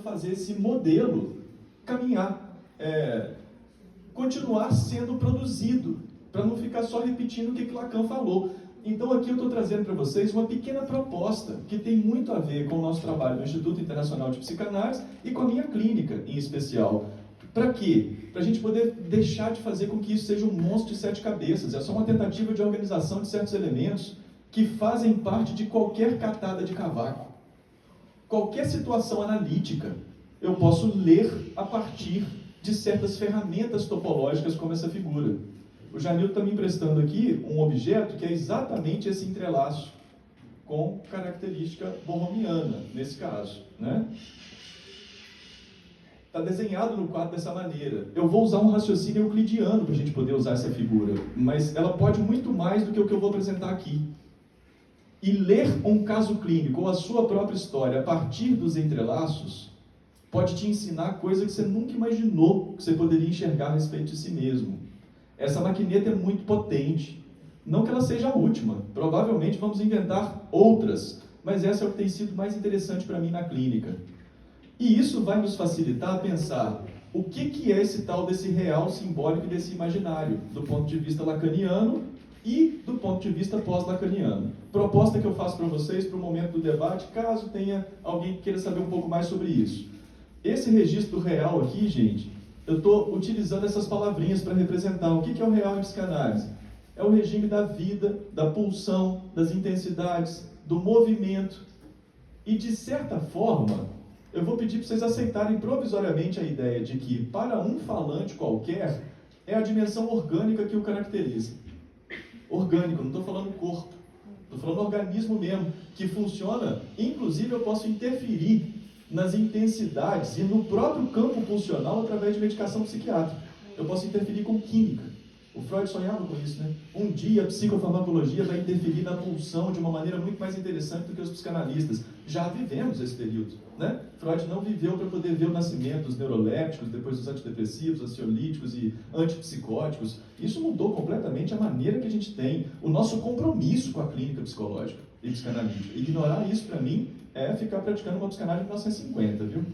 fazer esse modelo caminhar, continuar sendo produzido, para não ficar só repetindo o que Lacan falou. Então aqui eu estou trazendo para vocês uma pequena proposta que tem muito a ver com o nosso trabalho no Instituto Internacional de Psicanálise e com a minha clínica em especial. Para quê? Para a gente poder deixar de fazer com que isso seja um monstro de 7 cabeças. É só uma tentativa de organização de certos elementos que fazem parte de qualquer catada de cavaco. Qualquer situação analítica eu posso ler a partir de certas ferramentas topológicas como essa figura. O Janildo está me emprestando aqui um objeto que é exatamente esse entrelaço com característica borromiana, nesse caso, né? Está desenhado no quadro dessa maneira. Eu vou usar um raciocínio euclidiano para a gente poder usar essa figura, mas ela pode muito mais do que o que eu vou apresentar aqui. E ler um caso clínico ou a sua própria história a partir dos entrelaços pode te ensinar coisa que você nunca imaginou que você poderia enxergar a respeito de si mesmo. Essa maquineta é muito potente. Não que ela seja a última. Provavelmente vamos inventar outras, mas essa é o que tem sido mais interessante para mim na clínica. E isso vai nos facilitar a pensar o que é esse tal desse real simbólico e desse imaginário, do ponto de vista lacaniano e do ponto de vista pós-lacaniano. Proposta que eu faço para vocês para o momento do debate, caso tenha alguém que queira saber um pouco mais sobre isso. Esse registro real aqui, gente, eu estou utilizando essas palavrinhas para representar o que é o real em psicanálise. É o regime da vida, da pulsão, das intensidades, do movimento. E, de certa forma, eu vou pedir para vocês aceitarem provisoriamente a ideia de que, para um falante qualquer, é a dimensão orgânica que o caracteriza. Orgânico, não estou falando corpo, estou falando organismo mesmo, que funciona, inclusive eu posso interferir nas intensidades e no próprio campo pulsional através de medicação psiquiátrica. Eu posso interferir com química. O Freud sonhava com isso, né? Um dia a psicofarmacologia vai interferir na pulsão de uma maneira muito mais interessante do que os psicanalistas. Já vivemos esse período, né? Freud não viveu para poder ver o nascimento dos neurolépticos, depois dos antidepressivos, ansiolíticos e antipsicóticos. Isso mudou completamente a maneira que a gente tem, o nosso compromisso com a clínica psicológica e psicanalítica. Ignorar isso, para mim, é ficar praticando uma psicanálise de 1950, viu?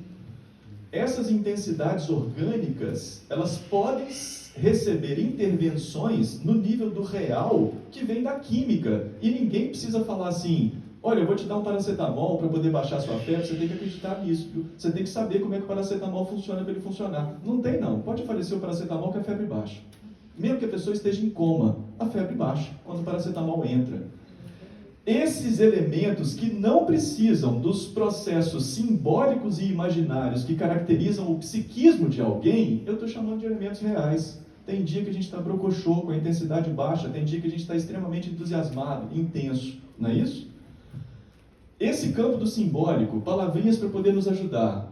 Essas intensidades orgânicas, elas podem receber intervenções no nível do real que vem da química. E ninguém precisa falar assim, olha, eu vou te dar um paracetamol para poder baixar a sua febre, você tem que acreditar nisso, viu? Você tem que saber como é que o paracetamol funciona para ele funcionar. Não tem não, pode aparecer o paracetamol que a febre baixa. Mesmo que a pessoa esteja em coma, a febre baixa quando o paracetamol entra. Esses elementos que não precisam dos processos simbólicos e imaginários que caracterizam o psiquismo de alguém, eu estou chamando de elementos reais. Tem dia que a gente está brocochô, com a intensidade baixa, tem dia que a gente está extremamente entusiasmado, intenso, não é isso? Esse campo do simbólico, palavrinhas para poder nos ajudar.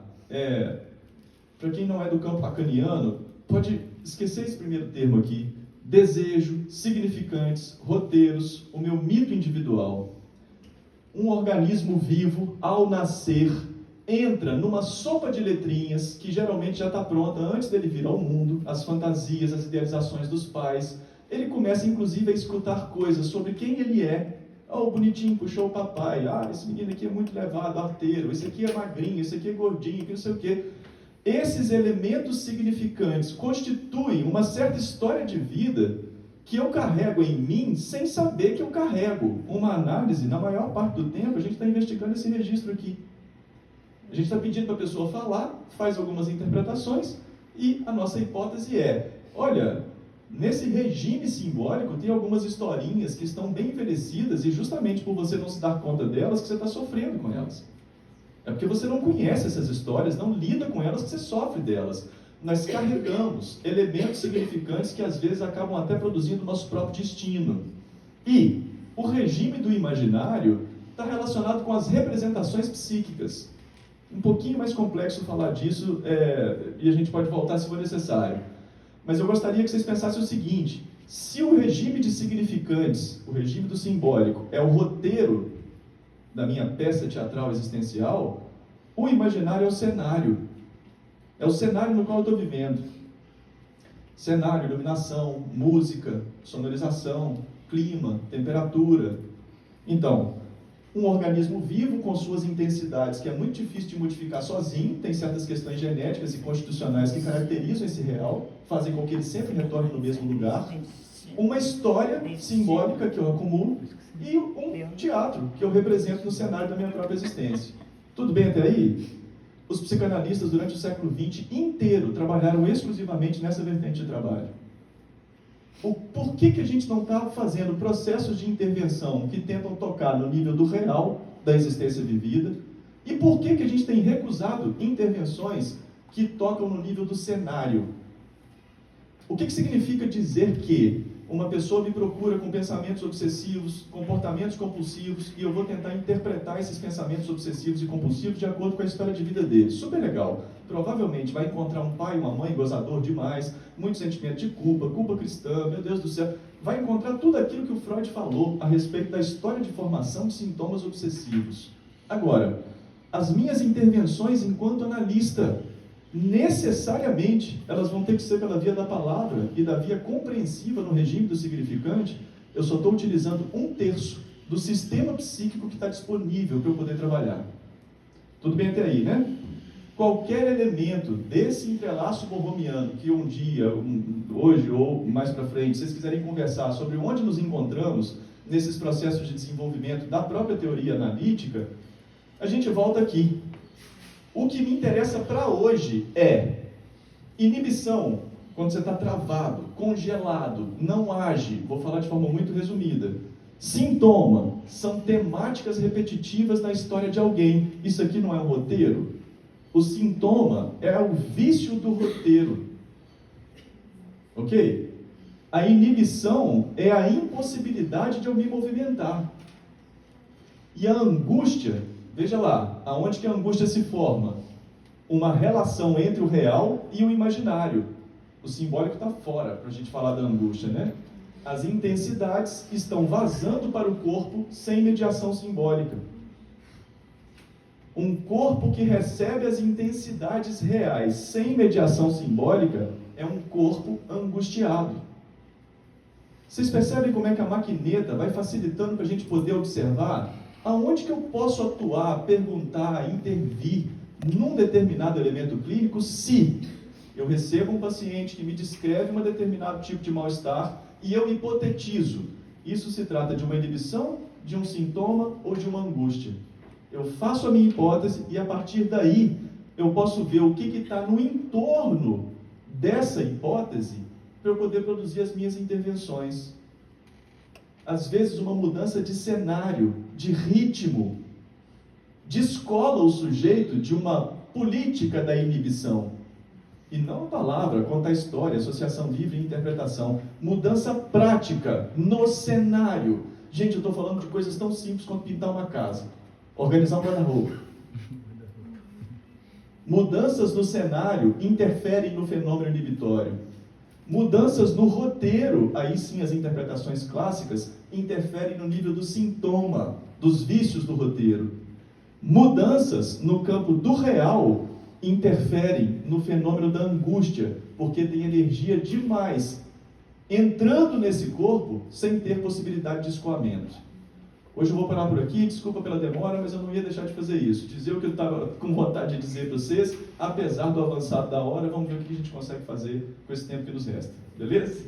Para quem não é do campo lacaniano, pode esquecer esse primeiro termo aqui. Desejo, significantes, roteiros, o meu mito individual. Um organismo vivo, ao nascer, entra numa sopa de letrinhas que geralmente já está pronta antes dele vir ao mundo, as fantasias, as idealizações dos pais. Ele começa, inclusive, a escutar coisas sobre quem ele é. O bonitinho puxou o papai. Esse menino aqui é muito levado, arteiro. Esse aqui é magrinho, esse aqui é gordinho, que não sei o quê. Esses elementos significantes constituem uma certa história de vida que eu carrego em mim sem saber que eu carrego. Uma análise, na maior parte do tempo, a gente está investigando esse registro aqui. A gente está pedindo para a pessoa falar, faz algumas interpretações e a nossa hipótese é, olha, nesse regime simbólico tem algumas historinhas que estão bem envelhecidas e justamente por você não se dar conta delas que você está sofrendo com elas. É porque você não conhece essas histórias, não lida com elas, que você sofre delas. Nós carregamos elementos significantes que às vezes acabam até produzindo o nosso próprio destino. E o regime do imaginário está relacionado com as representações psíquicas. Um pouquinho mais complexo falar disso, e a gente pode voltar se for necessário. Mas eu gostaria que vocês pensassem o seguinte, se o regime de significantes, o regime do simbólico, é o roteiro da minha peça teatral existencial, o imaginário é o cenário. É o cenário no qual eu estou vivendo. Cenário, iluminação, música, sonorização, clima, temperatura. Então, um organismo vivo com suas intensidades, que é muito difícil de modificar sozinho, tem certas questões genéticas e constitucionais que caracterizam esse real, fazem com que ele sempre retorne no mesmo lugar, uma história simbólica que eu acumulo e um teatro que eu represento no cenário da minha própria existência. Tudo bem até aí? Os psicanalistas, durante o século XX inteiro, trabalharam exclusivamente nessa vertente de trabalho. Por que a gente não está fazendo processos de intervenção que tentam tocar no nível do real da existência vivida? E por que a gente tem recusado intervenções que tocam no nível do cenário? O que significa dizer que uma pessoa me procura com pensamentos obsessivos, comportamentos compulsivos, e eu vou tentar interpretar esses pensamentos obsessivos e compulsivos de acordo com a história de vida dele? Super legal. Provavelmente vai encontrar um pai e uma mãe gozador demais, muito sentimento de culpa, culpa cristã, meu Deus do céu. Vai encontrar tudo aquilo que o Freud falou a respeito da história de formação de sintomas obsessivos. Agora, as minhas intervenções enquanto analista, necessariamente, elas vão ter que ser pela via da palavra e da via compreensiva no regime do significante. Eu só estou utilizando 1/3 do sistema psíquico que está disponível para eu poder trabalhar. Tudo bem até aí, né? Qualquer elemento desse entrelaço borromiano que um dia, hoje ou mais para frente, vocês quiserem conversar sobre onde nos encontramos nesses processos de desenvolvimento da própria teoria analítica, a gente volta aqui. O que me interessa para hoje é inibição, quando você está travado, congelado, não age, vou falar de forma muito resumida. Sintoma, são temáticas repetitivas na história de alguém. Isso aqui não é um roteiro? O sintoma é o vício do roteiro. Ok? A inibição é a impossibilidade de eu me movimentar. E a angústia, veja lá, aonde que a angústia se forma? Uma relação entre o real e o imaginário. O simbólico está fora, para a gente falar da angústia, né? As intensidades estão vazando para o corpo sem mediação simbólica. Um corpo que recebe as intensidades reais sem mediação simbólica é um corpo angustiado. Vocês percebem como é que a maquineta vai facilitando para a gente poder observar aonde que eu posso atuar, perguntar, intervir num determinado elemento clínico se eu recebo um paciente que me descreve um determinado tipo de mal-estar e eu hipotetizo. Isso se trata de uma inibição, de um sintoma ou de uma angústia. Eu faço a minha hipótese e a partir daí eu posso ver o que está no entorno dessa hipótese para eu poder produzir as minhas intervenções. Às vezes uma mudança de cenário, de ritmo, descola o sujeito de uma política da inibição. E não a palavra, conta a história, associação livre e interpretação. Mudança prática, no cenário. Gente, eu estou falando de coisas tão simples quanto pintar uma casa, organizar um guarda-roupa. Mudanças no cenário interferem no fenômeno inibitório. Mudanças no roteiro, aí sim as interpretações clássicas, interferem no nível do sintoma, dos vícios do roteiro. Mudanças no campo do real interferem no fenômeno da angústia, porque tem energia demais entrando nesse corpo sem ter possibilidade de escoamento. Hoje eu vou parar por aqui, desculpa pela demora, mas eu não ia deixar de fazer isso. Dizer o que eu estava com vontade de dizer para vocês, apesar do avançado da hora, vamos ver o que a gente consegue fazer com esse tempo que nos resta. Beleza?